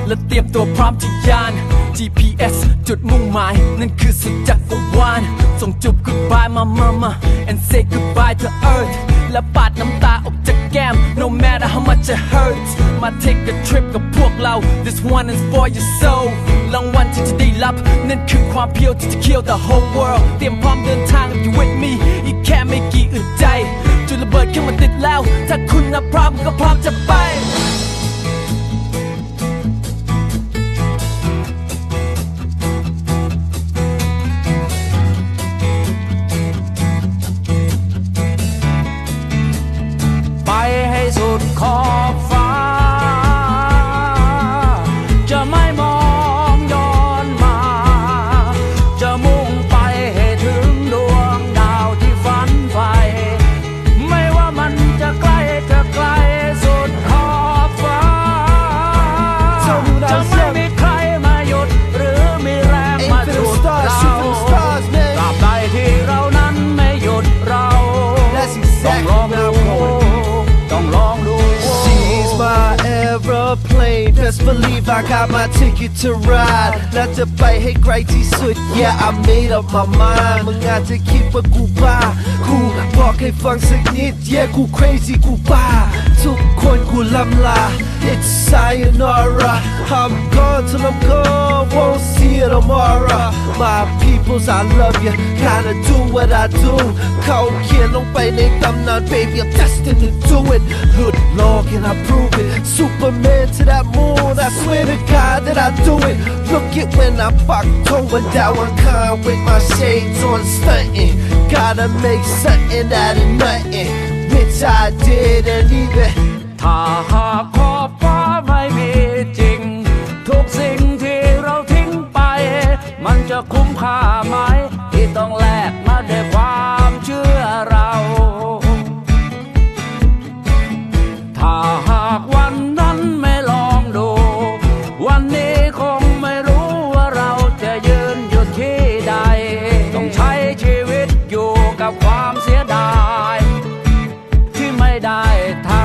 และเตรียมตัวพร้อมที่ยาน GPS จุดมุ่งหมายนั่นคือสุดจักรวาลส่งจุบ goodbye mama and say goodbye to earth และปาดน้ำตาออกจากแก้ม no matter how much it hurts มา take a trip กับพวกเรา this one is for your soul รางวัลที่จะได้รับนั่นคือความเพียวที่จะเคี่ยว the whole world เตรียมพร้อมเดินทาง you with me อีกแค่ไม่กี่อึดใจจุดระเบิดขึ้นมาติดแล้วถ้าคุณนับพร้อมก็พร้อมจะไปให้สุดขอบฟ้าจะไม่มองย้อนมาจะมุ่งไปให้ถึงดวงดาวที่ฝันใฝ่ไม่ว่ามันจะไกลจะไกลสุดขอบฟ้าจะไม่มีใครมาหยุดหรือมีแรงมาฉุดเราตราบใดที่เรานั้นไม่หยุดเราต้องลองดูShe's my aeroplane Best believe I got my ticket to ride และจะไปให้ไกลที่สุด Yeah I made up my mind มึงอาจจะคิดว่ากูบ้ากูบอกให้ฟังสักนิด Yeah กู crazy กูบ้าทุกคนกูล้ำลา It's sayonara I'm gone till I'm gone Won't see you tomorrow My peoples I love you Gotta do what I do เขาเขียนลงไปในตำนาน Baby I'm destined to do it หลุดโลก and I prove it Superman to that moon I swear to God that I do it Look it when I fuck ท่องวันดาวอังคาร With my shades on stunting Gotta make something out of nothing Which I did and even ถ้าหากขอบฟ้าไม่มีจริงทุกสิ่งที่เราทิ้งไปมันจะคุ้มค่าไหมที่ต้องแลกมาด้วยความเชื่อเราถ้าหากวันนั้นไม่ลองดูวันนี้คงไม่รู้ว่าเราจะยืนอยู่ที่ใดต้องใช้ชีวิตอยู่กับความเสียดายที่ไม่ได้ทำ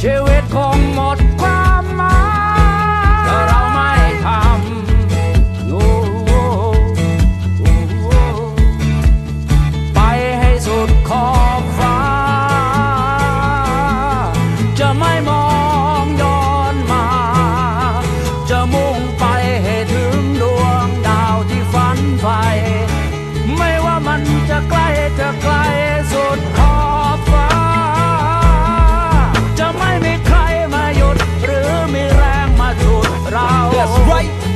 ชีวิตคงหมดความหมายถ้าเราไม่ทำไปให้สุดขอบฟ้าจะไม่มองย้อนมาจะมุ่งไปให้ถึงดวงดาวที่ฝันใฝ่ไม่ว่ามันจะไกลจะไกลสุดขอบฟ้าจะไม่มีใครมาหยุดหรือมีแรงมาฉุดเรา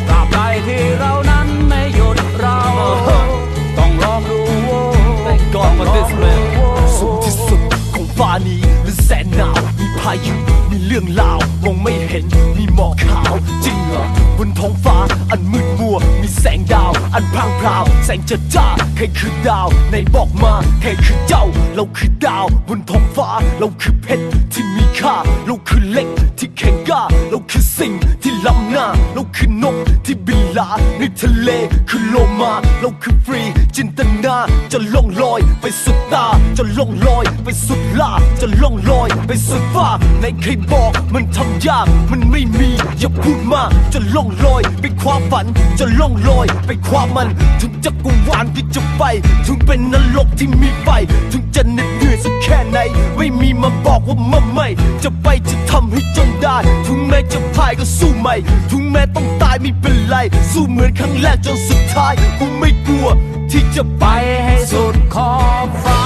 ตราบใดที่เรานั้นไม่หยุดเราต้องลองดู Thank God for this man สูงที่สุดของฟ้านี้และแสนหนาวมีพายุมีเรื่องราวมองไม่เห็นมีหมอกขาวจริงเหรอบนท้องฟ้าอันมืดมัวมีแสงดาวอันพร่างพราวแสงจ้าจ้าใครคือดาวในบอกมาใครคือเจ้าเราคือดาวบนท้องฟ้าเราคือเพชรที่มีค่าเราคือเหล็กที่แข็งกล้าเราคือสิ่งที่ล้ำหน้าเราคือนกที่บินลาในทะเลคือโลมาเราคือฟรีจินตนาจะล่องลอยไปสุดตาจะล่องลอยไปสุดลาจะล่องลอยไปสุดฟ้าในใครบอกมันทำยากมันไม่มีอย่าพูดมากจะล่องลอยไปความฝันจะล่องลอยไปความมันถึงจักรวาลที่จะไปถึงเป็นนรกที่มีไฟถึงจะเหน็ดเหนื่อยสักแค่ไหนไม่มีมาบอกว่ามันไม่จะไปจะทำให้จนได้ถึงแม้จะพ่ายก็สู้ใหม่ถึงแม้ต้องตายไม่เป็นไรสู้เหมือนครั้งแรกจนสุดท้ายกูไม่กลัวที่จะไปให้สุดขอบฟ้า